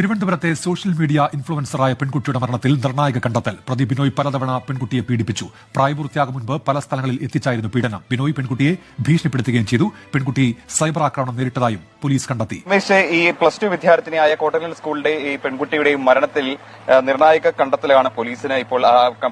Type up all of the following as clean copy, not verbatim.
തിരുവനന്തപുരത്തെ social media ഇൻഫ്ലുവൻസറായ പെൺകുട്ടിയുടെ മരണത്തിൽ നിർണായക കണ്ടെത്തൽ. പ്രതി ബിനോയ് പലതവണ പെൺകുട്ടിയെ പീഡിപ്പിച്ചു. പ്രായപൂർത്തിയാകും മുൻപ് പല സ്ഥലങ്ങളിൽ എത്തിച്ചായിരുന്നു പീഡനം. ബിനോയ് പെൺകുട്ടിയെ ഭീഷണിപ്പെടുത്തുകയും ചെയ്തു. പെൺകുട്ടി സൈബർ ആക്രമണം നേരിട്ടതായും പോലീസ് കണ്ടെത്തി. ഈ പ്ലസ് 2 വിദ്യാർത്ഥിനിയായ കോട്ടക്കൽ സ്കൂളിന്റെ ഈ പെൺകുട്ടിയുടെയും മരണത്തിൽ നിർണായക കണ്ടെത്തലാണ് പോലീസിന് ഇപ്പോൾ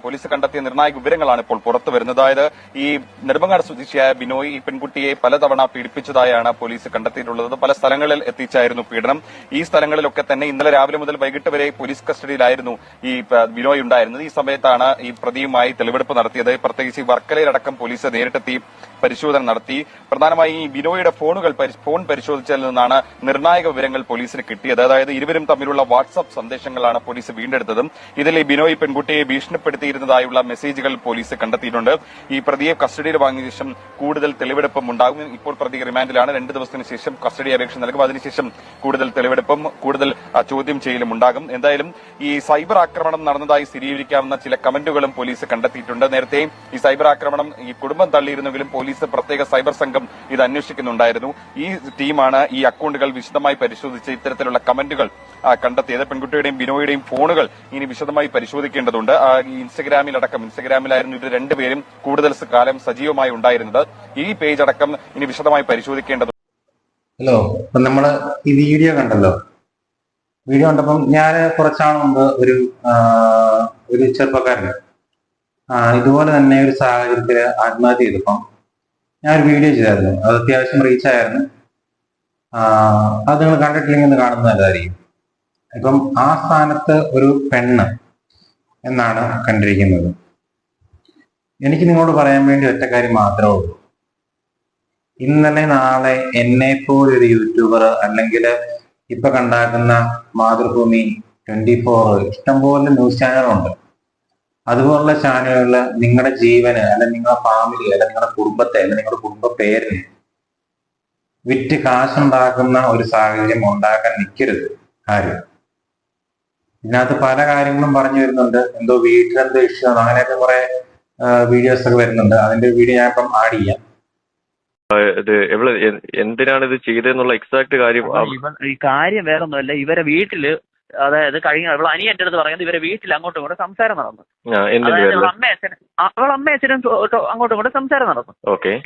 പോലീസ് കണ്ടെത്തിയ നിർണായക വിവരങ്ങളാണ് ഇപ്പോൾ പുറത്തു വരുന്നത്. അതായത് ഈ നെടുമങ്ങാട് സ്വദേശിയായ ബിനോയ് ഈ പെൺകുട്ടിയെ പലതവണ പീഡിപ്പിച്ചതായാണ് പോലീസ് കണ്ടെത്തിയിട്ടുള്ളത്. പല സ്ഥലങ്ങളിൽ എത്തിച്ചായിരുന്നു പീഡനം. ഈ സ്ഥലങ്ങളിലൊക്കെ തന്നെ ഇന്നലെ രാവിലെ മുതൽ വൈകിട്ട് വരെ പോലീസ് കസ്റ്റഡിയിലായിരുന്നു ഈ ബിനോയ് ഉണ്ടായിരുന്നത്. ഈ സമയത്താണ് ഈ പ്രതിയുമായി തെളിവെടുപ്പ് നടത്തിയത്. പ്രത്യേകിച്ച് വർക്കലയിലടക്കം പോലീസ് നേരിട്ടെത്തി പരിശോധന നടത്തി. പ്രധാനമായി ഈ ബിനോയുടെ ഫോൺ പരിശോധിച്ചതിൽ നിന്നാണ് നിർണായക വിവരങ്ങൾ പോലീസിന് കിട്ടിയത്. അതായത് ഇരുവരും തമ്മിലുള്ള വാട്സ്ആപ്പ് സന്ദേശങ്ങളാണ് പോലീസ് വീണ്ടെടുത്തതും. ഇതിൽ ഈ ബിനോയ് പെൺകുട്ടിയെ ഭീഷണിപ്പെടുത്തിയിരുന്നതായുള്ള മെസ്സേജുകൾ പോലീസ് കണ്ടെത്തിയിട്ടുണ്ട്. ഈ പ്രതിയെ കസ്റ്റഡിയിൽ വാങ്ങിയ ശേഷം കൂടുതൽ തെളിവെടുപ്പും ഉണ്ടാകും. ഇപ്പോൾ പ്രതി റിമാൻഡിലാണ്. 2 ദിവസത്തിന് ശേഷം കസ്റ്റഡി അപേക്ഷ നൽകും. അതിനുശേഷം കൂടുതൽ തെളിവെടുപ്പും കൂടുതൽ ചോദ്യം ചെയ്യലും ഉണ്ടാകും. എന്തായാലും ഈ സൈബർ ആക്രമണം നടന്നതായി സ്ഥിരീകരിക്കാവുന്ന ചില കമന്റുകളും പോലീസ് കണ്ടെത്തിയിട്ടുണ്ട്. നേരത്തെ ഈ സൈബർ ആക്രമണം ഈ കുടുംബം തള്ളിയിരുന്നെങ്കിലും പോലീസ് പ്രത്യേക സൈബർ സംഘം ഇത് അന്വേഷിക്കുന്നുണ്ടായിരുന്നു. ഈ ടീമാണ് ഈ അക്കൌണ്ടുകൾ വിശദമായി പരിശോധിച്ച് ഇത്തരത്തിലുള്ള കമന്റുകൾ കണ്ടെത്തിയത്. പെൺകുട്ടിയുടെയും ബിനോയുടെയും ഫോണുകൾ ഇനി വിശദമായി പരിശോധിക്കേണ്ടതുണ്ട്. ഇൻസ്റ്റഗ്രാമിലായിരുന്നു ഇവർ രണ്ടുപേരും കൂടുതൽ കാലം സജീവമായി ഉണ്ടായിരുന്നത്. ഈ പേജ് അടക്കം ഇനി വിശദമായി പരിശോധിക്കേണ്ടതുണ്ട്. ഹലോ, ഇപ്പൊ നമ്മള് ഈ വീഡിയോ കണ്ടപ്പം ഞാൻ കുറച്ചാൾ മുമ്പ് ഒരു ചെറുപ്പക്കാരൻ ഇതുപോലെ തന്നെ ഒരു സാഹചര്യത്തിൽ ആത്മഹത്യ ചെയ്തപ്പം ഞാനൊരു വീഡിയോ ചെയ്തായിരുന്നു. അത് അത്യാവശ്യം റീച്ചായിരുന്നു. അത് നിങ്ങൾ കണ്ടിട്ടില്ലെങ്കിൽ കാണുന്നത് നല്ലതായിരിക്കും. ഇപ്പം ആ സ്ഥാനത്ത് ഒരു പെണ്ണ് എന്നാണ് കണ്ടിരിക്കുന്നത്. എനിക്ക് നിങ്ങളോട് പറയാൻ വേണ്ടി ഒറ്റ കാര്യം മാത്രമേ ഉള്ളൂ. ഇന്നലെ നാളെ എന്നെപ്പോലൊരു യൂട്യൂബർ അല്ലെങ്കിൽ ഇപ്പൊ കണ്ടാക്കുന്ന മാതൃഭൂമി, 24 ഇഷ്ടംപോലെ ന്യൂസ് ചാനലുണ്ട്. അതുപോലുള്ള ചാനലുകളിൽ നിങ്ങളുടെ ജീവന് അല്ലെങ്കിൽ നിങ്ങളുടെ ഫാമിലി അല്ലെങ്കിൽ നിങ്ങളുടെ കുടുംബത്തെ അല്ലെങ്കിൽ നിങ്ങളുടെ കുടുംബ പേരിന് വിറ്റ് കാശുണ്ടാക്കുന്ന ഒരു സാഹചര്യം ഉണ്ടാക്കാൻ നിൽക്കരുത് ആരും. ഇതിനകത്ത് പല കാര്യങ്ങളും പറഞ്ഞു വരുന്നുണ്ട്. എന്തോ വീട്ടിലെന്തോ ഇഷ്യൂ ആണ്, അങ്ങനെയൊക്കെ കുറെ വീഡിയോസ് ഒക്കെ വരുന്നുണ്ട്. അതിന്റെ വീഡിയോ ഞാൻ ഇപ്പം ആഡ് ചെയ്യാം. എന്തിനാണ് ഇത് ചെയ്തെന്നുള്ള എക്സാക്ട് കാര്യം ഈ കാര്യം വേറൊന്നുമല്ല. ഇവരെ വീട്ടില്, അതായത് കഴിഞ്ഞ അവളെ അനിയന്റെ അടുത്ത് പറയുന്നത് ഇവരെ വീട്ടിൽ അങ്ങോട്ടും ഇങ്ങോട്ടും സംസാരം നടന്നു. അതായത് അവളെ അമ്മ അച്ഛനും അങ്ങോട്ടും ഇങ്ങോട്ടും സംസാരം നടന്നു.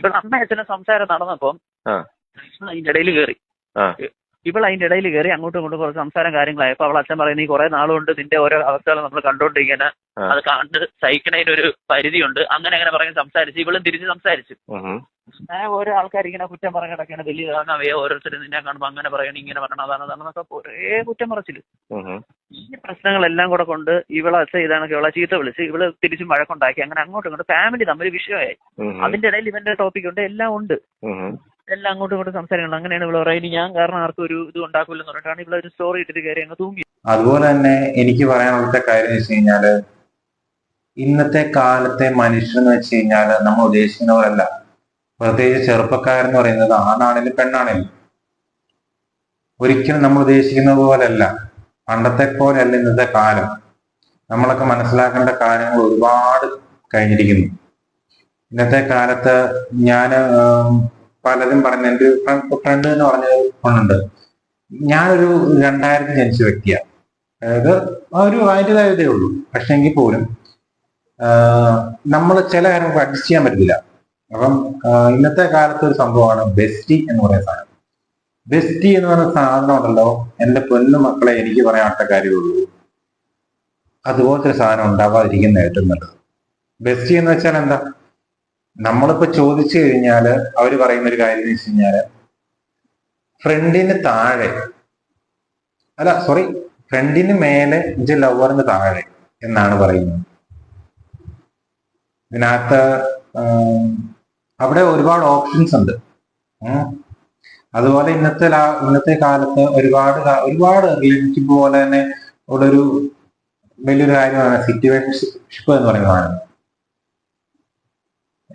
ഇവിടെ അമ്മ അച്ഛനും സംസാരം നടന്നപ്പം അതിന്റെ ഇടയിൽ കയറി അതിന്റെ ഇടയിൽ കയറി അങ്ങോട്ടും ഇങ്ങോട്ടും കുറച്ച് സംസാരം കാര്യങ്ങളായപ്പോ അവൾ അച്ഛൻ പറയുന്നത് ഈ കുറെ നാളുകൊണ്ട് നിന്റെ ഓരോ അവസ്ഥകൾ നമ്മൾ കണ്ടോണ്ടിരിക്കുന്ന അത് കണ്ട് സഹിക്കണതിനൊരു പരിധിയുണ്ട്. അങ്ങനെ പറഞ്ഞ് സംസാരിച്ച് ഇവളും തിരിച്ച് സംസാരിച്ചു. ഓരോ ആൾക്കാർ ഇങ്ങനെ കുറ്റം പറയാൻ കിടക്കുകയാണ്. വലിയ കാരണവേ ഓരോരുത്തരും നിന്നെ കാണുമ്പോൾ അങ്ങനെ പറയണം, ഇങ്ങനെ പറയണം, അതാണെന്നൊക്കെ ഒരേ കുറ്റം പറച്ചില്. ഈ പ്രശ്നങ്ങളെല്ലാം കൂടെ കൊണ്ട് ഇവളെ ഇതാണെങ്കിൽ ഇവളെ ചീത്ത വിളിച്ച് ഇവള് തിരിച്ചും വഴക്കുണ്ടാക്കി. അങ്ങനെ അങ്ങോട്ടും ഇങ്ങോട്ടും ഫാമിലി തമ്മിൽ വിഷയമായി. അതിന്റെ ഇടയിൽ ഇവന്റെ ടോപ്പിക് ഉണ്ട്, എല്ലാം ഉണ്ട്, എല്ലാം അങ്ങോട്ടും ഇങ്ങോട്ടും സംസാരങ്ങൾ. അങ്ങനെയാണ് ഇവള് പറയുന്നത് ഞാൻ കാരണം ആർക്കും ഒരു ഇത് ഉണ്ടാക്കില്ലെന്ന് പറഞ്ഞിട്ടാണ് ഇവിടെ ഒരു സ്റ്റോറി ഇട്ടിട്ട് കയറി അങ്ങ് തൂങ്ങി. അതുപോലെ തന്നെ എനിക്ക് പറയാനുള്ള കാര്യം എന്ന് വെച്ച് കഴിഞ്ഞാല്, ഇന്നത്തെ കാലത്തെ മനുഷ്യരെന്ന് വെച്ച് കഴിഞ്ഞാല് നമ്മൾ ഉദ്ദേശിക്കുന്നവരല്ല. പ്രത്യേകിച്ച് ചെറുപ്പക്കാരെന്ന് പറയുന്നത് ആണാണെങ്കിലും പെണ്ണാണെങ്കിലും ഒരിക്കലും നമ്മൾ ഉദ്ദേശിക്കുന്ന പോലെയല്ല. പണ്ടത്തെ പോലെയല്ല ഇന്നത്തെ കാലം. നമ്മളൊക്കെ മനസ്സിലാക്കേണ്ട കാര്യങ്ങൾ ഒരുപാട് കഴിഞ്ഞിരിക്കുന്നു. ഇന്നത്തെ കാലത്ത് ഞാൻ പലരും പറഞ്ഞ എൻ്റെ ഫ്രണ്ട് എന്ന് പറഞ്ഞ കൊണ്ടുണ്ട്. ഞാനൊരു 2000 ജനിച്ച വ്യക്തിയാണ്. അതായത് അതിൻ്റെതായ ഇതേ ഉള്ളൂ. പക്ഷെ എങ്കിൽ പോലും നമ്മൾ ചില കാര്യങ്ങൾ അഡ്ജസ്റ്റ് ചെയ്യാൻ പറ്റില്ല. അപ്പം ഇന്നത്തെ കാലത്ത് ഒരു സംഭവമാണ് ബെസ്റ്റി എന്ന് പറയുന്ന സാധനം. ബെസ്റ്റി എന്ന് പറയുന്ന സാധനം ഉണ്ടല്ലോ, എൻ്റെ പൊന്നു മക്കളെ, എനിക്ക് പറയാത്ത കാര്യമുള്ളൂ, അതുപോലത്തെ ഒരു സാധനം ഉണ്ടാവാതിരിക്കുന്ന ഏറ്റവും നല്ലത്. ബെസ്റ്റി എന്ന് വെച്ചാൽ എന്താ? നമ്മളിപ്പോ ചോദിച്ചു കഴിഞ്ഞാല് അവര് പറയുന്ന ഒരു കാര്യം എന്ന് വെച്ച് കഴിഞ്ഞാല് ഫ്രണ്ടിന് മേലെ ലവറിന് താഴെ എന്നാണ് പറയുന്നത്. ഇതിനകത്ത് അവിടെ ഒരുപാട് ഓപ്ഷൻസ് ഉണ്ട്. അതുപോലെ ഇന്നത്തെ കാലത്ത് ഒരുപാട് റിലേഷൻഷിപ്പ് പോലെ തന്നെ ഉള്ളൊരു വലിയൊരു കാര്യമാണ് സിറ്റുവേഷൻഷിപ്പ് എന്ന് പറയുന്നതാണ്.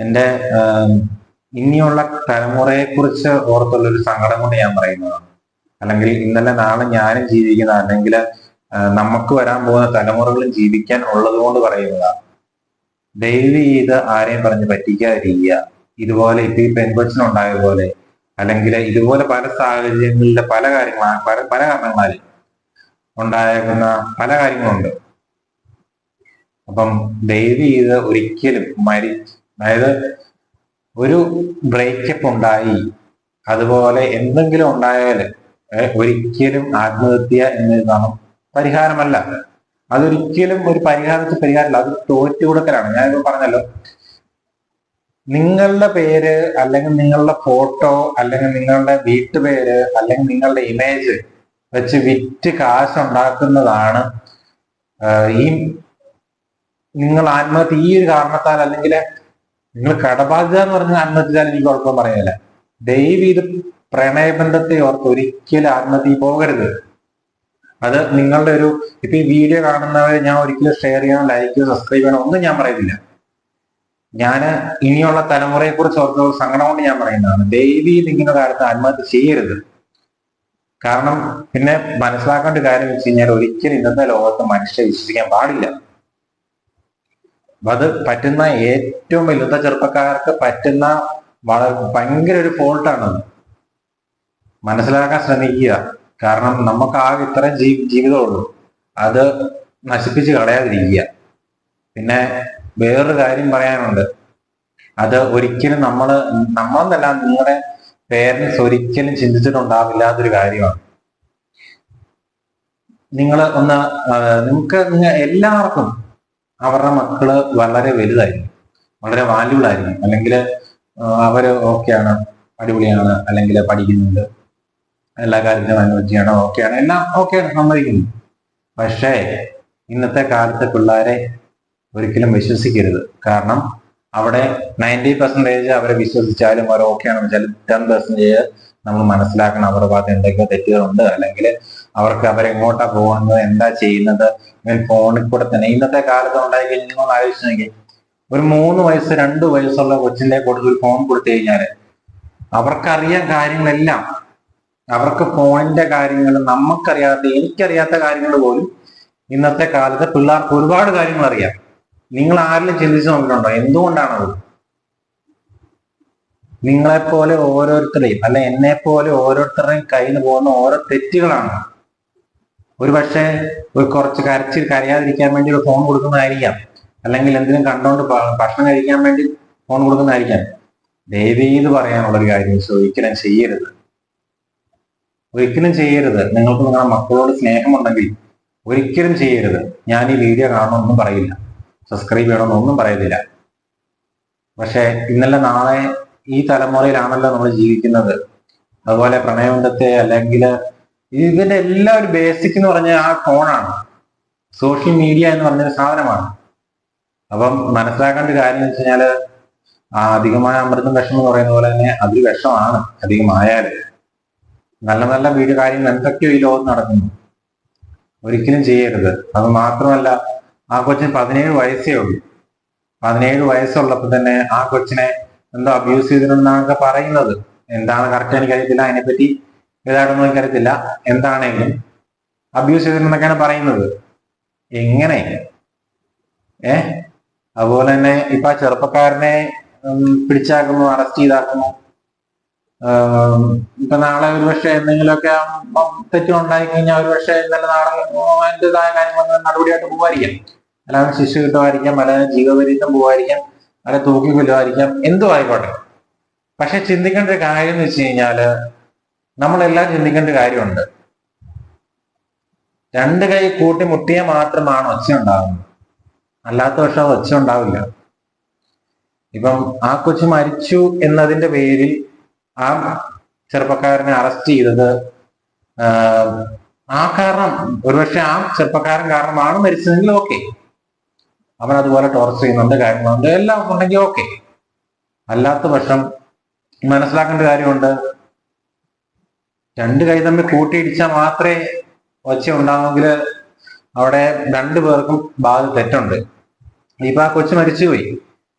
എൻ്റെ ഇനിയുള്ള തലമുറയെ കുറിച്ച് ഓർത്തുള്ളൊരു സങ്കടം കൊണ്ട് ഞാൻ പറയുന്നതാണ്. അല്ലെങ്കിൽ ഇന്നലെ നാളെ ഞാനും ജീവിക്കുന്ന, അല്ലെങ്കിൽ നമുക്ക് വരാൻ പോകുന്ന തലമുറകളും ജീവിക്കാൻ ഉള്ളത് കൊണ്ട് പറയുന്നതാണ്. ദയവ് ചെയ്ത് ആരെയും പറഞ്ഞ് പറ്റിക്കാതിരിക്കുക. ഇതുപോലെ ഇപ്പൊ ഈ പെൺകൊച്ചിനുണ്ടായ പോലെ അല്ലെങ്കിൽ ഇതുപോലെ പല സാഹചര്യങ്ങളിലെ പല കാരണങ്ങളാൽ ഉണ്ടായേക്കുന്ന പല കാര്യങ്ങളുണ്ട്. അപ്പം ദയവ് ചെയ്ത് ഒരിക്കലും അതായത് ഒരു ബ്രേക്കപ്പ് ഉണ്ടായി അതുപോലെ എന്തെങ്കിലും ഉണ്ടായാൽ ഒരിക്കലും ആത്മഹത്യ എന്നതാണ് പരിഹാരമല്ല. അതൊരിക്കലും ഒരു പരിഹാരമല്ല, അത് തോറ്റുകൊടുക്കലാണ്. ഞാനിപ്പോ പറഞ്ഞല്ലോ, നിങ്ങളുടെ പേര് അല്ലെങ്കിൽ നിങ്ങളുടെ ഫോട്ടോ അല്ലെങ്കിൽ നിങ്ങളുടെ വീട്ടുപേര് അല്ലെങ്കിൽ നിങ്ങളുടെ ഇമേജ് വെച്ച് വിറ്റ് കാശുണ്ടാക്കുന്നതാണ് ഈ നിങ്ങൾ ആത്മഹത്യ ഈ ഒരു കാരണത്താൽ, അല്ലെങ്കിൽ നിങ്ങൾ കടബാധ്യത എന്ന് പറഞ്ഞ ആത്മഹത്യയാൽ എനിക്ക് കുഴപ്പം പറയുന്നില്ല. ദയവ് ഇത് പ്രണയബന്ധത്തെ ഓർത്ത് ഒരിക്കലും ആത്മഹത്യ പോകരുത്. അത് നിങ്ങളുടെ ഇപ്പൊ ഈ വീഡിയോ കാണുന്നവരെ ഞാൻ ഒരിക്കലും ഷെയർ ചെയ്യണം, ലൈക്ക് ചെയ്യണം, സബ്സ്ക്രൈബ് ചെയ്യണം ഒന്നും ഞാൻ പറയുന്നില്ല. ഞാൻ ഇനിയുള്ള തലമുറയെ കുറിച്ച് ഓർത്ത സങ്കടം കൊണ്ട് ഞാൻ പറയുന്നതാണ്. ദയവ് ഇങ്ങനെ കാലത്ത് ആത്മഹത്യ ചെയ്യരുത്. കാരണം പിന്നെ മനസ്സിലാക്കേണ്ട കാര്യം വെച്ച് കഴിഞ്ഞാൽ ഒരിക്കലും ഇന്നത്തെ ലോകത്ത് മനുഷ്യരെ വിശ്വസിക്കാൻ പാടില്ല. അത് പറ്റുന്ന ഏറ്റവും വലുത ചെറുപ്പക്കാർക്ക് പറ്റുന്ന ഭയങ്കര ഒരു ഫോൾട്ടാണത്. മനസ്സിലാക്കാൻ ശ്രമിക്കുക. കാരണം നമുക്ക് ആകെ ഇത്രയും ജീവിതമുള്ളൂ, അത് നശിപ്പിച്ച് കളയാതിരിക്കുക. പിന്നെ വേറൊരു കാര്യം പറയാനുണ്ട്, അത് ഒരിക്കലും നമ്മളെന്നല്ല നിങ്ങളുടെ പേരൻസ് ഒരിക്കലും ചിന്തിച്ചിട്ടുണ്ടാവില്ലാത്തൊരു കാര്യമാണ്. നിങ്ങൾക്ക് എല്ലാവർക്കും അവരുടെ മക്കള് വളരെ വലുതായിരിക്കും, വളരെ വാല്യുബിൾ ആയിരിക്കും, അല്ലെങ്കിൽ അവര് ഓക്കെയാണ്, അടിപൊളിയാണ്, അല്ലെങ്കിൽ പഠിക്കുന്നുണ്ട്, എല്ലാ കാര്യത്തിലും അനുയോജ്യമാണ്, ഓക്കെയാണ്, എല്ലാം ഓക്കെയാണ്, സമ്മതിക്കുന്നു. പക്ഷേ ഇന്നത്തെ കാലത്തെ പിള്ളേരെ ഒരിക്കലും വിശ്വസിക്കരുത്. കാരണം അവിടെ 90% അവരെ വിശ്വസിച്ചാലും അവർ ഓക്കെയാണെന്ന് വെച്ചാൽ 10% നമ്മൾ മനസ്സിലാക്കണം അവരുടെ ഭാഗത്ത് എന്തൊക്കെയോ തെറ്റുകളുണ്ട്, അല്ലെങ്കിൽ അവരെങ്ങോട്ടാ പോകുന്നത്, എന്താ ചെയ്യുന്നത്. ഫോണിൽ കൂടെ തന്നെ ഇന്നത്തെ കാലത്ത് ഉണ്ടായി കഴിഞ്ഞാൽ നിങ്ങൾ ആലോചിച്ച് നോക്കി, ഒരു 3 വയസ്സ് 2 വയസ്സുള്ള കൊച്ചിന്റെ കൊടുത്ത് ഒരു ഫോൺ കൊടുത്തു കഴിഞ്ഞാല് അവർക്കറിയാൻ കാര്യങ്ങളെല്ലാം, അവർക്ക് ഫോണിന്റെ കാര്യങ്ങൾ, എനിക്കറിയാത്ത കാര്യങ്ങൾ പോലും ഇന്നത്തെ കാലത്ത് പിള്ളേർക്ക് ഒരുപാട് കാര്യങ്ങൾ അറിയാം. നിങ്ങൾ ആരെങ്കിലും ചിന്തിച്ചു നോക്കിയിട്ടുണ്ടോ എന്തുകൊണ്ടാണത്? നിങ്ങളെപ്പോലെ ഓരോരുത്തരെയും അല്ലെ എന്നെ പോലെ ഓരോരുത്തരുടെയും കയ്യിൽ നിന്ന് പോകുന്ന ഓരോ തെറ്റുകളാണ്. ഒരു പക്ഷേ കുറച്ച് കരയാതിരിക്കാൻ വേണ്ടി ഒരു ഫോൺ കൊടുക്കുന്നതായിരിക്കാം, അല്ലെങ്കിൽ എന്തിനും കണ്ടോണ്ട് ഭക്ഷണം കഴിക്കാൻ വേണ്ടി ഫോൺ കൊടുക്കുന്നതായിരിക്കാം. ദയവേത് പറയാനുള്ളൊരു കാര്യം ഒരിക്കലും ചെയ്യരുത്, ഒരിക്കലും ചെയ്യരുത്. നിങ്ങൾക്ക് നിങ്ങളുടെ മക്കളോട് സ്നേഹമുണ്ടെങ്കിൽ ഒരിക്കലും ചെയ്യരുത്. ഞാൻ ഈ വീഡിയോ കാണണമെന്നൊന്നും പറയില്ല, സബ്സ്ക്രൈബ് ചെയ്യണമെന്നൊന്നും പറയത്തില്ല. പക്ഷെ ഇന്നലെ നാളെ ഈ തലമുറയിലാണല്ലോ നമ്മൾ ജീവിക്കുന്നത്. അതുപോലെ പ്രണയബന്ധത്തെ അല്ലെങ്കിൽ ഇതിന്റെ എല്ലാ ഒരു ബേസിക് എന്ന് പറഞ്ഞാൽ ആ ഫോണാണ്, സോഷ്യൽ മീഡിയ എന്ന് പറഞ്ഞൊരു സാധനമാണ്. അപ്പം മനസ്സിലാക്കേണ്ട കാര്യം എന്ന് വെച്ച് കഴിഞ്ഞാല് അധികമായ അമൃതം വിഷം എന്ന് പറയുന്ന പോലെ തന്നെ അതൊരു വിഷമാണ്. അധികമായാല് നല്ല നല്ല കാര്യങ്ങൾ എന്തൊക്കെയോ ഈ ലോകത്ത് നടക്കുന്നു, ഒരിക്കലും ചെയ്യരുത്. അത് മാത്രമല്ല, ആ കൊച്ചിന് 17 വയസ്സേ ഉള്ളൂ. 17 വയസ്സുള്ളപ്പോൾ തന്നെ ആ കൊച്ചിനെ എന്തോ അബ്യൂസ് ചെയ്തിട്ടുണ്ടെന്നാണ് പറയുന്നത്. എന്താണ് കറക്റ്റ് എനിക്കറിയത്തില്ല, അതിനെപ്പറ്റി ഏതായിട്ടൊന്നും എനിക്കറിയത്തില്ല. എന്താണെങ്കിലും അബ്യൂസ് ചെയ്തിട്ടുണ്ടെന്നൊക്കെയാണ് പറയുന്നത്. എങ്ങനെ? അതുപോലെ തന്നെ ഇപ്പൊ ആ ചെറുപ്പക്കാരനെ പിടിച്ചാക്കുന്നു, അറസ്റ്റ് ചെയ്താക്കുന്നു. ഇപ്പൊ നാളെ ഒരുപക്ഷെ എന്തെങ്കിലുമൊക്കെ തെറ്റുണ്ടായി കഴിഞ്ഞാൽ ഒരുപക്ഷെ ഇന്നലെ നാളെ അതിൻ്റെതായ കാര്യങ്ങൾ നടപടിയായിട്ട് പോകാതിരിക്കാം, അല്ലാതെ ശിക്ഷ കിട്ടുമായിരിക്കാം, അല്ലെങ്കിൽ ജീവപര്യന്തം പോകാതിരിക്കാം, അല്ലെ തൂക്കി കൊല്ലുമായിരിക്കാം, എന്തോ ആയിക്കോട്ടെ. പക്ഷെ ചിന്തിക്കേണ്ട ഒരു കാര്യം എന്ന് വെച്ച് കഴിഞ്ഞാല് നമ്മളെല്ലാം ചിന്തിക്കേണ്ട കാര്യമുണ്ട്. 2 കൈ കൂട്ടി മുട്ടിയാൽ മാത്രമാണ് ഒച്ച ഉണ്ടാകുന്നത്, അല്ലാത്ത പക്ഷം ഒച്ച ഉണ്ടാവില്ല. ഇപ്പം ആ കൊച്ചു മരിച്ചു എന്നതിന്റെ പേരിൽ ആ ചെറുപ്പക്കാരനെ അറസ്റ്റ് ചെയ്തത് ആ കാരണം, ഒരുപക്ഷെ ആ ചെറുപ്പക്കാരൻ കാരണമാണ് മരിച്ചതെങ്കിൽ ഓക്കെ, അവൻ അതുപോലെ ടോർച്ചർ ചെയ്യുന്നുണ്ട്, കാര്യങ്ങളുണ്ട്, എല്ലാം ഉണ്ടെങ്കിൽ ഓക്കെ. അല്ലാത്ത പക്ഷം മനസ്സിലാക്കേണ്ട കാര്യമുണ്ട്, 2 കൈ തമ്മിൽ കൂട്ടിയിടിച്ചാൽ മാത്രമേ ഒച്ച ഉണ്ടാവുമെങ്കിൽ അവിടെ 2 പേർക്കും ഭാഗത്ത് തെറ്റുണ്ട്. ഇപ്പൊ ആ കൊച്ചു മരിച്ചുപോയി,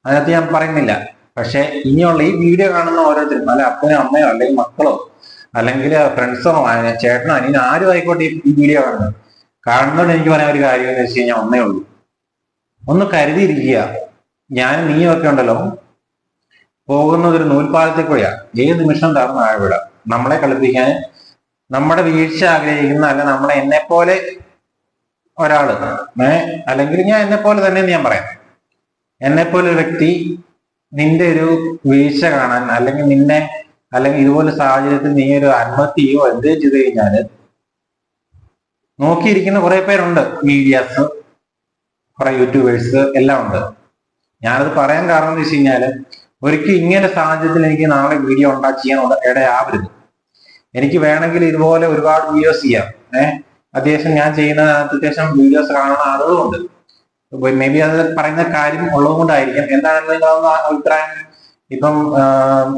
അതിനകത്ത് ഞാൻ പറയുന്നില്ല. പക്ഷെ ഇനിയുള്ള ഈ വീഡിയോ കാണുന്ന ഓരോരുത്തരും, അല്ലെ അപ്പനോ അമ്മയോ അല്ലെങ്കിൽ മക്കളോ അല്ലെങ്കിൽ ഫ്രണ്ട്സോ ചേട്ടനോ അനിയനോ ആരും ആയിക്കോട്ടെ ഈ വീഡിയോ കാണുന്നതുകൊണ്ട് എനിക്ക് പറയാൻ ഒരു കാര്യം എന്ന് വെച്ച് കഴിഞ്ഞാൽ ഒന്നേ ഉള്ളൂ, ഒന്ന് കരുതിയിരിക്കുക. നീയും ഒക്കെ ഉണ്ടല്ലോ പോകുന്നത് ഒരു നൂൽപ്പാലത്തിൽ കൂടിയാ, ഏത് നിമിഷം തറന്ന് ആഴവിടാം. നമ്മളെ കളിപ്പിക്കാൻ, നമ്മുടെ വീഴ്ച ആഗ്രഹിക്കുന്ന, അല്ല നമ്മളെ എന്നെ പോലെ ഒരാള് അല്ലെങ്കിൽ ഞാൻ എന്നെ പോലെ തന്നെ ഞാൻ പറയാം, എന്നെ പോലെ ഒരു വ്യക്തി നിന്റെ ഒരു വീഴ്ച കാണാൻ അല്ലെങ്കിൽ ഇതുപോലെ സാഹചര്യത്തിൽ നീ ഒരു ആത്മഹത്യയോ എന്തേ ചെയ്ത് കഴിഞ്ഞാല് നോക്കിയിരിക്കുന്ന കുറെ പേരുണ്ട്, മീഡിയാസ്, കുറെ യൂട്യൂബേഴ്സ് എല്ലാം ഉണ്ട്. ഞാനത് പറയാൻ കാരണം എന്ന് വെച്ച് കഴിഞ്ഞാല് ഒരിക്കലും ഇങ്ങനെ സാഹചര്യത്തിൽ എനിക്ക് നാളെ വീഡിയോ ചെയ്യാൻ ഇടയാവരുത്. എനിക്ക് വേണമെങ്കിൽ ഇതുപോലെ ഒരുപാട് വീഡിയോസ് ചെയ്യാം. അത്യാവശ്യം ഞാൻ ചെയ്യുന്ന അത്യാവശ്യം വീഡിയോസ് കാണുന്ന ആളുകളുണ്ട്. മേ ബി അത് പറയുന്ന കാര്യം ഉള്ളത് കൊണ്ടായിരിക്കും. എന്താണെന്ന് നിങ്ങളൊന്ന് അഭിപ്രായം ഇപ്പം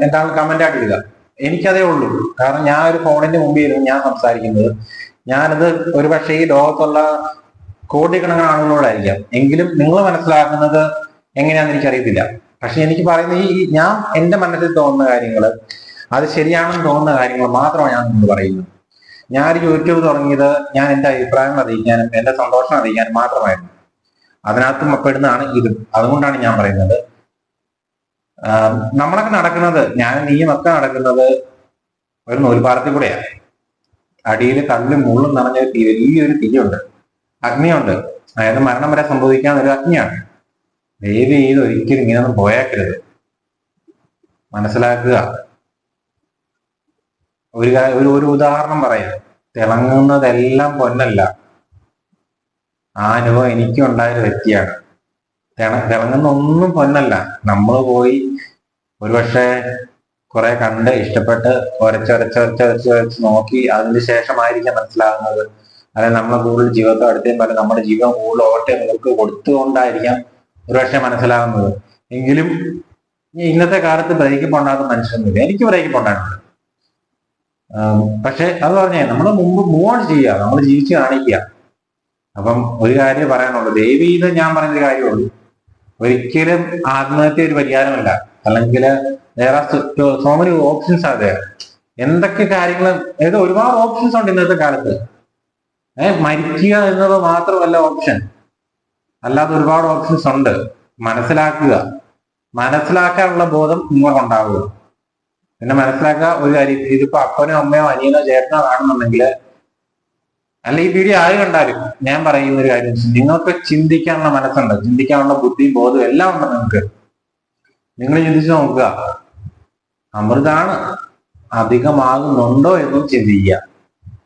എന്താണ് കമന്റ് ആയിട്ട് ഇടുക. എനിക്കതേ ഉള്ളൂ. കാരണം ഞാൻ ഒരു ഫോണിന്റെ മുമ്പിൽ ഇരുന്ന് ഞാൻ സംസാരിക്കുന്നത്, ഞാനത് ഒരുപക്ഷെ ഈ ലോകത്തുള്ള കോടിക്കണക്കിന് ആളുകളോടായിരിക്കാം. എങ്കിലും നിങ്ങൾ മനസ്സിലാക്കുന്നത് എങ്ങനെയാണെന്ന് എനിക്കറിയത്തില്ല. പക്ഷെ എനിക്ക് പറയുന്ന ഞാൻ എന്റെ മനസ്സിൽ തോന്നുന്ന കാര്യങ്ങൾ, അത് ശരിയാണെന്ന് തോന്നുന്ന കാര്യങ്ങൾ മാത്രമാണ് ഞാൻ നിങ്ങൾ പറയുന്നത്. ഞാൻ യൂട്യൂബ് തുടങ്ങിയത് ഞാൻ എന്റെ അഭിപ്രായങ്ങൾ അറിയിക്കാനും എന്റെ സന്തോഷം അറിയിക്കാനും മാത്രമായിരുന്നു. അതിനകത്ത് പെടുന്നതാണ് ഇതും. അതുകൊണ്ടാണ് ഞാൻ പറയുന്നത്, നമ്മളൊക്കെ നടക്കുന്നത്, ഞാൻ നീയും ഒക്കെ നടക്കുന്നത് ഒരു നൂൽപ്പാലത്തിൽ കൂടെയാണ്. അടിയിൽ കല്ലും മുള്ളും നിറഞ്ഞ വലിയൊരു തീയുണ്ട്, അഗ്നിയുണ്ട്. അതായത് മരണം വരെ സംഭവിക്കാൻ ഒരു അഗ്നിയാണ്. ദയവ് ചെയ്ത് ഒരിക്കലും ഇങ്ങനെയൊന്നും പോയേക്കരുത്. മനസ്സിലാക്കുക. ഒരു ഉദാഹരണം പറയാം. തിളങ്ങുന്നതെല്ലാം പൊന്നല്ല. ആ അനുഭവം എനിക്കും ഉണ്ടായൊരു വ്യക്തിയാണ്. തിളങ്ങുന്ന ഒന്നും പൊന്നല്ല. നമ്മൾ പോയി ഒരുപക്ഷെ കുറെ കണ്ട് ഇഷ്ടപ്പെട്ട് ഒരച്ച് നോക്കി അതിന് ശേഷമായിരിക്കാം മനസ്സിലാകുന്നത്. അതായത് നമ്മളെ കൂടുതൽ ജീവിതത്തെ അടുത്തേം പോലെ നമ്മുടെ ജീവിതം കൂടുതൽ ഓട്ടെ നമുക്ക് കൊടുത്തുകൊണ്ടായിരിക്കാം ഒരുപക്ഷെ മനസ്സിലാകുന്നത്. എങ്കിലും ഇന്നത്തെ കാലത്ത് ബ്രേക്ക് പോണ്ടാത്ത മനുഷ്യരൊന്നുമില്ല. എനിക്ക് ബ്രേക്ക് പോണ്ടായിട്ടുണ്ട്. പക്ഷെ അത് പറഞ്ഞേ നമ്മൾ മുമ്പ് മൂവ് ഓൺ ചെയ്യുക, നമ്മൾ ജീവിച്ച് കാണിക്കുക. അപ്പം ഒരു കാര്യം പറയാനുള്ളൂ, ദയവ് ചെയ്ത് ഞാൻ പറയുന്നൊരു കാര്യമുള്ളൂ, ഒരിക്കലും ആത്മഹത്യ ഒരു പരിഹാരമല്ല. അല്ലെങ്കിൽ സോ മെനി ഓപ്ഷൻസ് അതെ. എന്തൊക്കെ കാര്യങ്ങൾ, അതായത് ഒരുപാട് ഓപ്ഷൻസ് ഉണ്ട് ഇന്നത്തെ കാലത്ത്. മരിക്കുക എന്നത് മാത്രമല്ല ഓപ്ഷൻ, അല്ലാതെ ഒരുപാട് ഓപ്ഷൻസ് ഉണ്ട്. മനസ്സിലാക്കാനുള്ള ബോധം നിങ്ങൾക്കുണ്ടാവുക. പിന്നെ മനസ്സിലാക്കുക ഒരു കാര്യം, ഇതിപ്പോ അപ്പനോ അമ്മയോ അനിയനോ ചേട്ടനോ കാണുന്നുണ്ടെങ്കിൽ, അല്ല ഈ വീഡിയോ ആര് കണ്ടാലും ഞാൻ പറയുന്ന ഒരു കാര്യം, നിങ്ങൾക്ക് ചിന്തിക്കാനുള്ള മനസ്സുണ്ട്, ചിന്തിക്കാനുള്ള ബുദ്ധിയും ബോധവും എല്ലാം ഉണ്ട് നിങ്ങൾക്ക്. നിങ്ങൾ ചിന്തിച്ചു നോക്കുക, അമൃതാണ്, അധികമാകുന്നുണ്ടോ എന്നും ചിന്തിക്കുക.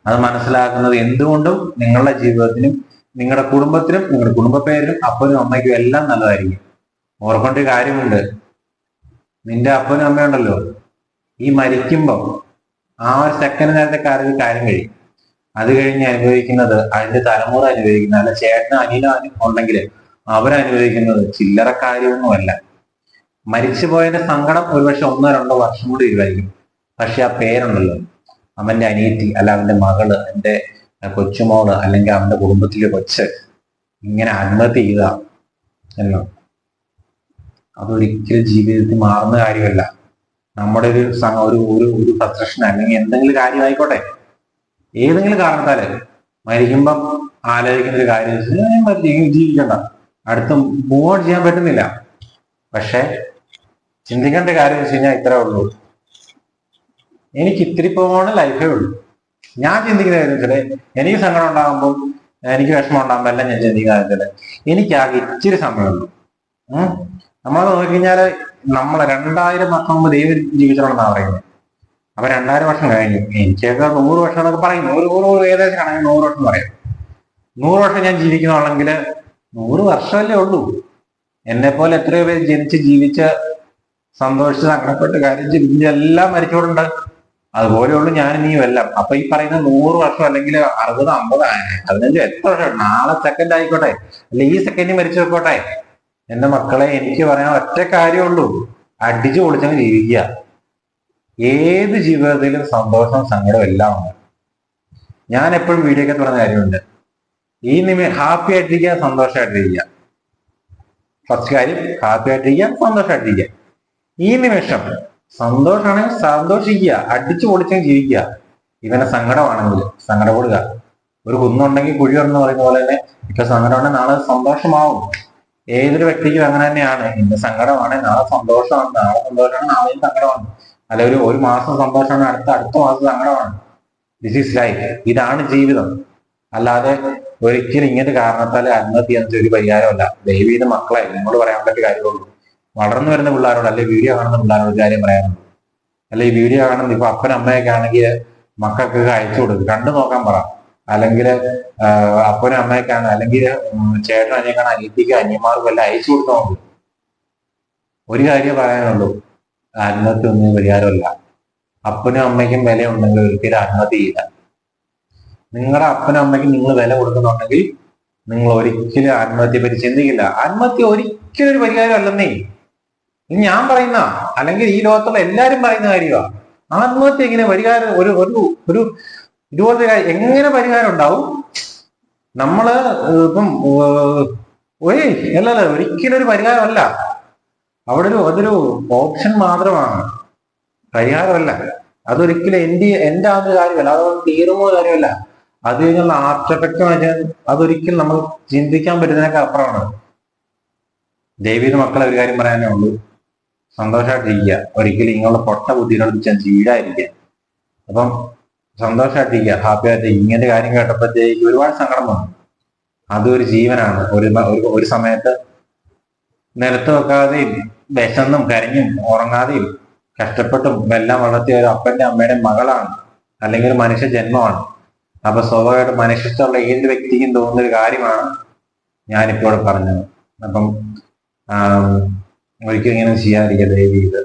അത് മനസ്സിലാക്കുന്നത് എന്തുകൊണ്ടും നിങ്ങളുടെ ജീവിതത്തിനും നിങ്ങളുടെ കുടുംബത്തിനും നിങ്ങളുടെ കുടുംബ പേരിനും അപ്പനും അമ്മയ്ക്കും എല്ലാം നല്ലതായിരിക്കും. ഓർക്കേണ്ട ഒരു കാര്യമുണ്ട്, നിന്റെ അപ്പനും അമ്മയുണ്ടല്ലോ, ഈ മരിക്കുമ്പോൾ ആ ഒരു സെക്കൻഡ് നേരത്തെ കാര്യം കഴിയും. അത് കഴിഞ്ഞ് അനുഭവിക്കുന്നത് അതിന്റെ തലമുറ അനുഭവിക്കുന്നത്, അല്ല ചേട്ടനോ അനിയനോ ഉണ്ടെങ്കിൽ അവരനുഭവിക്കുന്നത് ചില്ലറ കാര്യമൊന്നുമല്ല. മരിച്ചുപോയതിന്റെ സങ്കടം ഒരുപക്ഷെ 1-2 വർഷം കൂടി ഇരുവായിരിക്കും. പക്ഷെ ആ പേരുണ്ടല്ലോ, അവന്റെ അനിയത്തി, അല്ല അവന്റെ മകള്, അവന്റെ കൊച്ചുമോള്, അല്ലെങ്കിൽ അവന്റെ കുടുംബത്തിലെ കൊച്ച് ഇങ്ങനെ ആത്മഹത്യ ചെയ്ത എന്ന്, അതൊരിക്കലും ജീവിതത്തിൽ മാറുന്ന കാര്യമല്ല. നമ്മുടെ ഒരു ഫ്രസ്ട്രേഷൻ അല്ലെങ്കിൽ എന്തെങ്കിലും കാര്യമായിക്കോട്ടെ, ഏതെങ്കിലും കാരണത്താല് മരിക്കുമ്പം ആലോചിക്കുന്ന ഒരു കാര്യം, ജീവിക്കണ്ട, അടുത്ത് മൂവ് ഓൺ ചെയ്യാൻ പറ്റുന്നില്ല. പക്ഷെ ചിന്തിക്കേണ്ട കാര്യം വെച്ച് കഴിഞ്ഞാൽ ഇത്രേ ഉള്ളൂ, എനിക്ക് ഇത്തിരി പോണ ലൈഫേ ഉള്ളൂ. ഞാൻ ചിന്തിക്കുന്ന കാര്യം വെച്ചാല്, എനിക്ക് സങ്കടം ഉണ്ടാകുമ്പോൾ, എനിക്ക് വിഷമം ഉണ്ടാകുമ്പോൾ എല്ലാം ഞാൻ ചിന്തിക്കുന്ന വെച്ചാല്, എനിക്കാകെ ഇച്ചിരി സമയമുള്ളൂ. നമ്മളത് നോക്കിക്കഴിഞ്ഞാല് നമ്മളെ 2000 വർഷം മുമ്പ് ദൈവം ജീവിച്ചിട്ടുണ്ടെന്നാണ് പറയുന്നത്. അപ്പൊ 2000 വർഷം കഴിഞ്ഞു. എനിക്കൊക്കെ 100 വർഷം എന്നൊക്കെ പറയും. ഏകദേശം ആണെങ്കിൽ 100 വർഷം പറയാം. 100 വർഷം ഞാൻ ജീവിക്കുന്നുണ്ടെങ്കിൽ 100 വർഷമല്ലേ ഉള്ളൂ. എന്നെ പോലെ എത്രയോ പേര് ജനിച്ച് ജീവിച്ച് സന്തോഷിച്ച് സങ്കടപ്പെട്ട് കാര്യം എല്ലാം മരിച്ചോടുണ്ട്. അതുപോലെയുള്ളൂ ഞാനും നീയും എല്ലാം. അപ്പൊ ഈ പറയുന്ന 100 വർഷം അല്ലെങ്കിൽ 60, 50, 15, എത്ര വർഷം, നാളെ സെക്കൻഡ് ആയിക്കോട്ടെ, അല്ലെ ഈ സെക്കൻഡ് മരിച്ചു വെക്കോട്ടെ. എന്റെ മക്കളെ, എനിക്ക് പറയാൻ ഒറ്റ കാര്യമുള്ളൂ, അടിച്ചു പൊളിച്ചങ്ങ് ജീവിക്കുക. ഏത് ജീവിതത്തിലും സന്തോഷം സങ്കടം എല്ലാം ഉണ്ട്. ഞാൻ എപ്പോഴും വീഡിയോ ഒക്കെ പറഞ്ഞ കാര്യമുണ്ട്, ഹാപ്പി ആയിട്ടിരിക്കുക, സന്തോഷമായിട്ടിരിക്കുക. ഫസ്റ്റ് കാര്യം ഹാപ്പി ആയിട്ടിരിക്കുക, സന്തോഷമായിട്ടിരിക്കുക. ഈ നിമിഷം സന്തോഷമാണെങ്കിൽ സന്തോഷിക്കുക, അടിച്ചു പൊളിച്ചങ്ങ് ജീവിക്കുക. ഇവനെ സങ്കടമാണെങ്കിൽ സങ്കടപ്പെടുക. ഒരു കുന്നുണ്ടെങ്കിൽ കുഴി എന്ന് പറയുന്ന പോലെ തന്നെ ഇപ്പൊ സങ്കടമാണെങ്കിൽ നാളെ സന്തോഷമാവും. ഏതൊരു വ്യക്തിക്കും അങ്ങനെ തന്നെയാണ്. ഇന്ന് സങ്കടമാണ്, നാളെ സന്തോഷമാണ്, നാളെ സന്തോഷമാണ്, നാളെയും സങ്കടമാണ്. അല്ല ഒരു മാസം സന്തോഷമാണ്, അടുത്ത മാസം സങ്കടമാണ്. This is life. ഇതാണ് ജീവിതം. അല്ലാതെ ഒരിക്കലും ഇങ്ങനത്തെ കാരണത്താൽ ആത്മഹത്യ ചെയ്യുന്ന ഒരു പരിഹാരമല്ല. ദയവീത് മക്കളെ നിങ്ങളോട് പറയാൻ പറ്റിയ കാര്യമുള്ളൂ. വളർന്നു വരുന്ന പിള്ളേരോട്, അല്ലെ വീഡിയോ കാണുന്ന പിള്ളേരോട് ഒരു കാര്യം പറയാനുള്ളൂ. അല്ലെ ഈ വീഡിയോ കാണുന്ന ഇപ്പൊ അപ്പനും അമ്മയൊക്കെ ആണെങ്കിൽ മക്കൾക്കൊക്കെ അയച്ചു കൊടുക്കും, കണ്ടു നോക്കാൻ പറ. അല്ലെങ്കിൽ അപ്പനും അമ്മയൊക്കെയാണ്, അല്ലെങ്കിൽ ചേട്ടൻ അനിയക്കാണ്, അനിയത്തിക്ക് അനിയന്മാർക്കും എല്ലാം അയച്ചു കൊടുത്തു നോക്കും. ഒരു കാര്യം പറയാനുള്ളൂ, ആത്മഹത്യ ഒന്നും പരിഹാരമല്ല. അപ്പനും അമ്മയ്ക്കും വില ഉണ്ടെങ്കിൽ ഒരിക്കലും ആത്മഹത്യ ചെയ്യില്ല. നിങ്ങളുടെ അപ്പനും അമ്മയ്ക്കും നിങ്ങൾ വില കൊടുക്കുന്നുണ്ടെങ്കിൽ നിങ്ങൾ ഒരിക്കലും ആത്മഹത്യയെ പറ്റി ചിന്തിക്കില്ല. ആത്മഹത്യ ഒരിക്കലും ഒരു പരിഹാരം അല്ലെന്നേ. ഇത് ഞാൻ പറയുന്ന, അല്ലെങ്കിൽ ഈ ലോകത്തുള്ള എല്ലാരും പറയുന്ന കാര്യമാണ്. ആത്മഹത്യ എങ്ങനെ പരിഹാരം, ഒരു ഒരു ഇതുപോലത്തെ എങ്ങനെ പരിഹാരം ഉണ്ടാവും? നമ്മള് ഇപ്പം അല്ലല്ല, ഒരിക്കലും ഒരു പരിഹാരമല്ല. അതൊരു ഓപ്ഷൻ മാത്രമാണ്, പരിഹാരമല്ല. അതൊരിക്കലും എന്റെ ആ ഒരു കാര്യമല്ല, അതൊന്നും തീരുന്ന കാര്യമല്ല. അത് കഴിഞ്ഞുള്ള ആഫ്റ്റർ എഫക്റ്റ് വെച്ചാൽ അതൊരിക്കലും നമ്മൾ ചിന്തിക്കാൻ പറ്റുന്നതിനൊക്കെ അപ്പുറമാണ്. ദൈവീത് മക്കളെ ഒരു കാര്യം പറയാനേ ഉള്ളൂ, സന്തോഷമായിട്ടിരിക്കുക. ഒരിക്കലും നിങ്ങളുടെ പൊട്ട ബുദ്ധിയോട് വീടായിരിക്കുക. അപ്പം സന്തോഷമായിട്ടിരിക്കുക, ഹാപ്പി ആയിട്ട്. ഇങ്ങനത്തെ കാര്യം കേട്ടപ്പോഴത്തേക്ക് ഒരുപാട് സങ്കടം വന്നു. അതൊരു ജീവനാണ്. ഒരു സമയത്ത് നിലത്ത് വെക്കാതെയും വിശന്നും കരഞ്ഞും ഉറങ്ങാതെയും കഷ്ടപ്പെട്ടും എല്ലാം വളർത്തിയ ഒരു അപ്പന്റെ അമ്മയുടെ മകളാണ്, അല്ലെങ്കിൽ ഒരു മനുഷ്യ ജന്മമാണ്. അപ്പൊ സ്വാഭാവികമായിട്ട് മനുഷ്യത്വമുള്ള ഏത് വ്യക്തിക്കും തോന്നുന്ന ഒരു കാര്യമാണ് ഞാനിപ്പോൾ ഇവിടെ പറഞ്ഞത്. അപ്പം ഒരിക്കലും ഇങ്ങനെ ചെയ്യാതിരിക്കുക ദയവ് ചെയ്ത്.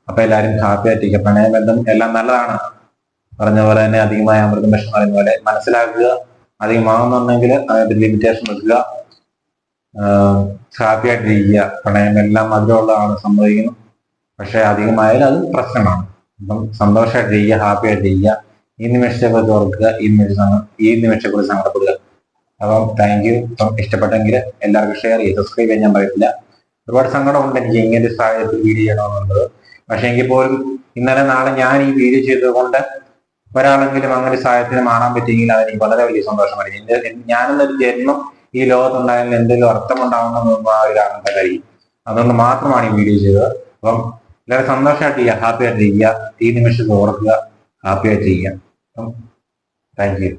അപ്പൊ എല്ലാവരും ഹാപ്പി ആയിട്ടിരിക്കുക. പ്രണയബന്ധം എല്ലാം നല്ലതാണ്, പറഞ്ഞ പോലെ തന്നെ അധികമായ അമൃതം വിഷം പറയുന്ന പോലെ മനസ്സിലാക്കുക. അധികമാകുന്നുണ്ടെങ്കിൽ അതിന്റെ ലിമിറ്റേഷൻ വെക്കുക. ഹാപ്പി ആയിട്ടിരിക്കുക. പ്രണയം എല്ലാം മധുരമുള്ളതാണ്, സംഭവിക്കുന്നു. പക്ഷെ അധികമായാലും അത് പ്രശ്നമാണ്. അപ്പം സന്തോഷമായിട്ടിരിക്കുക, ഹാപ്പി ആയിട്ടിരിക്കുക. ഈ നിമിഷത്തെക്കുറിച്ച് ഓർക്കുക, ഈ നിമിഷത്തെക്കുറിച്ച് സങ്കടപ്പെടുക. അപ്പം താങ്ക് യു. ഇഷ്ടപ്പെട്ടെങ്കിൽ എല്ലാവർക്കും ഷെയർ ചെയ്ത് സബ്സ്ക്രൈബ് ചെയ്യാൻ ഞാൻ പറയത്തില്ല. ഒരുപാട് സങ്കടമുണ്ട് എനിക്ക് ഇങ്ങനെ ഒരു സാഹചര്യത്തിൽ വീഡിയോ ചെയ്യണമെന്നുള്ളത്. പക്ഷെ എങ്കിൽ പോലും ഇന്നലെ നാളെ ഞാൻ ഈ വീഡിയോ ചെയ്തതുകൊണ്ട് ഒരാളെങ്കിലും അങ്ങനെ സാഹചര്യത്തിന് മാറാൻ പറ്റിയെങ്കിൽ അതെനിക്ക് വളരെ വലിയ സന്തോഷമായിരിക്കും. ഞാനെന്നൊരു ജന്മം ഈ ലോകത്തുണ്ടായാലും എന്തെങ്കിലും അർത്ഥമുണ്ടാവുന്ന ആ ഒരു ആനന്ദം കഴിയും. അതുകൊണ്ട് മാത്രമാണ് ഈ വീഡിയോ ചെയ്തത്. അപ്പം എല്ലാവരും സന്തോഷമായിട്ടിരിക്കുക, ഹാപ്പി ആയിട്ടിരിക്കുക. ഈ നിമിഷത്തിൽ ഓർക്കുക, ഹാപ്പി ആയിട്ടിരിക്കുക. അപ്പം താങ്ക് യു.